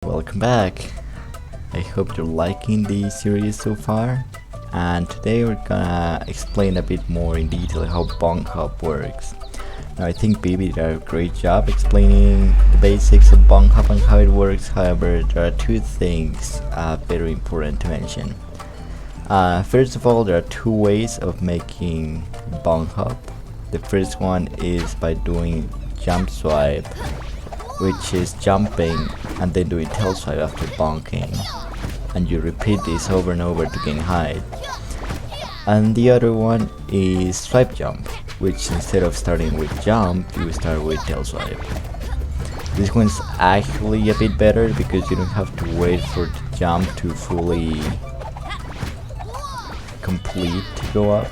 Welcome back. I hope you're liking the series so far, and today we're gonna explain a bit more in detail how Bonk works. Now I think Baby did a great job explaining the basics of Bonk and how it works. However, there are two things very important to mention. First of all, there are two ways of making Bonk. The first one is by doing jump swipe, which is jumping and then doing tail swipe after bonking, and you repeat this over and over to gain height. And the other one is swipe jump, which instead of starting with jump, you start with tail swipe. This one's actually a bit better because you don't have to wait for the jump to fully complete to go up.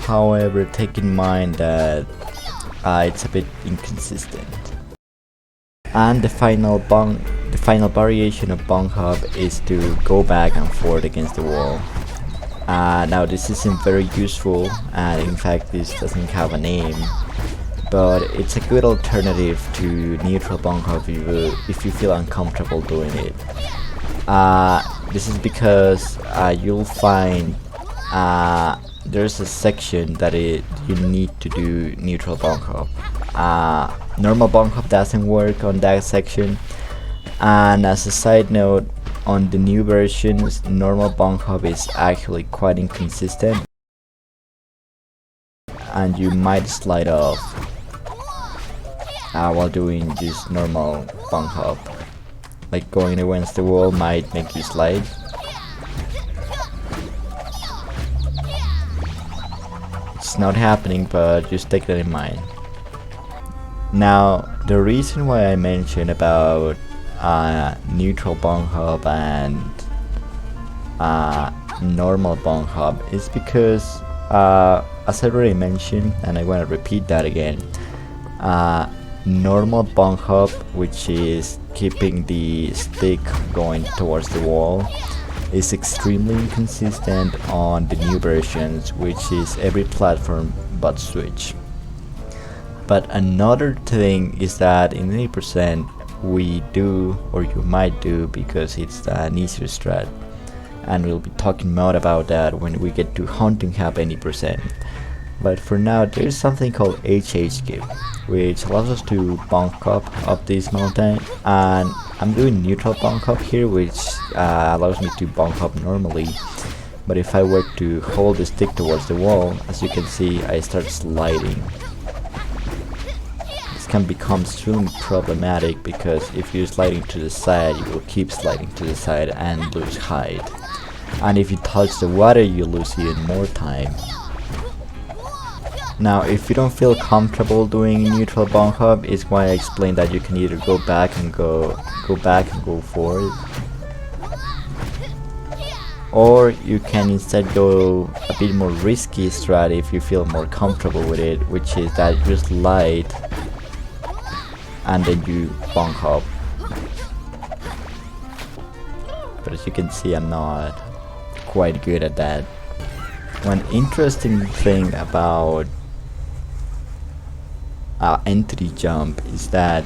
However, take in mind that it's a bit inconsistent. And the final variation of Bonk is to go back and forth against the wall. Now this isn't very useful, and in fact this doesn't have a name, but it's a good alternative to neutral Bonk if you feel uncomfortable doing it. This is because you'll find there's a section that you need to do neutral Bonk. Normal Bonk doesn't work on that section, and as a side note, on the new versions, normal Bonk is actually quite inconsistent, and you might slide off while doing just normal Bonk. Like going against the wall might make you slide. It's not happening, but just take that in mind. Now, the reason why I mentioned about neutral Bonk and normal Bonk is because, as I already mentioned, and I want to repeat that again, normal Bonk, which is keeping the stick going towards the wall, is extremely inconsistent on the new versions, which is every platform but Switch. But another thing is that in 80% we do, or you might do, because it's an easier strat, and we'll be talking more about that when we get to Hunting Hub 80%. But for now, there's something called HH Skip, which allows us to bonk up this mountain, and I'm doing neutral bonk here, which allows me to bonk up normally. But if I were to hold the stick towards the wall, as you can see, I start sliding. Can become extremely problematic because if you're sliding to the side, you will keep sliding to the side and lose height. And if you touch the water, you lose even more time. Now, if you don't feel comfortable doing neutral Bonk, is why I explained that you can either go back and go forward, or you can instead go a bit more risky strat if you feel more comfortable with it, which is that you slide and then you Bonk. But as you can see, I'm not quite good at that. One interesting thing about entry jump is that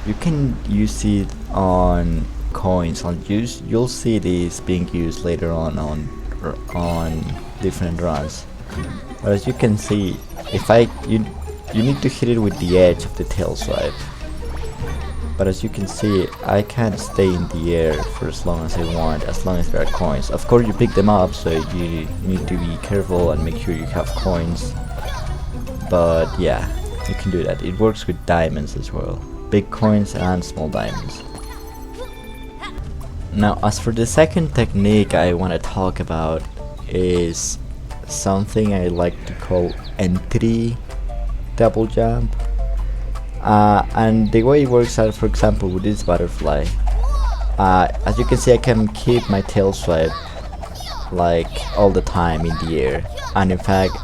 you can use it on coins, you'll see this being used later on different runs. But as you can see, if you need to hit it with the edge of the tail swipe. But as you can see, I can't stay in the air for as long as I want, as long as there are coins. Of course you pick them up, so you need to be careful and make sure you have coins. But yeah, you can do that. It works with diamonds as well. Big coins and small diamonds. Now, as for the second technique I want to talk about is something I like to call entry double jump, and the way it works out, for example, with this butterfly, as you can see, I can keep my tail swipe like all the time in the air, and in fact,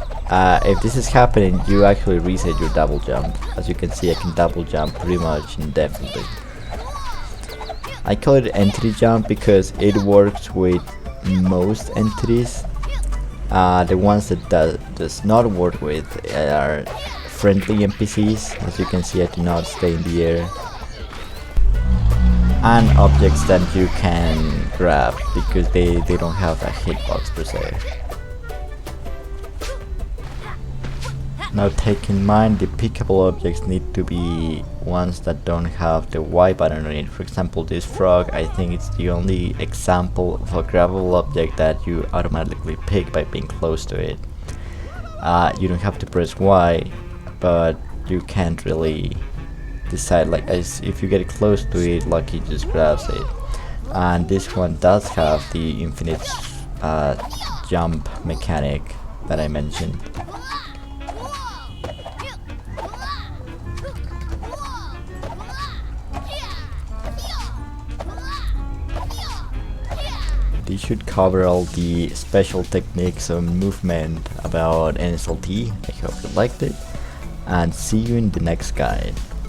if this is happening, you actually reset your double jump. As you can see, I can double jump pretty much indefinitely. I call it entry jump because it works with most entries. The ones that does not work with are friendly NPCs. As you can see, I do not stay in the air. and objects that you can grab because they don't have a hitbox per se. Now take in mind the pickable objects need to be ones that don't have the Y button on it. For example, this frog, I think it's the only example of a grabbable object that you automatically pick by being close to it. You don't have to press Y, but you can't really decide, like if you get close to it, Lucky just grabs it. And this one does have the infinite jump mechanic that I mentioned. This should cover all the special techniques and movement about NSLT. I hope you liked it, and see you in the next guide.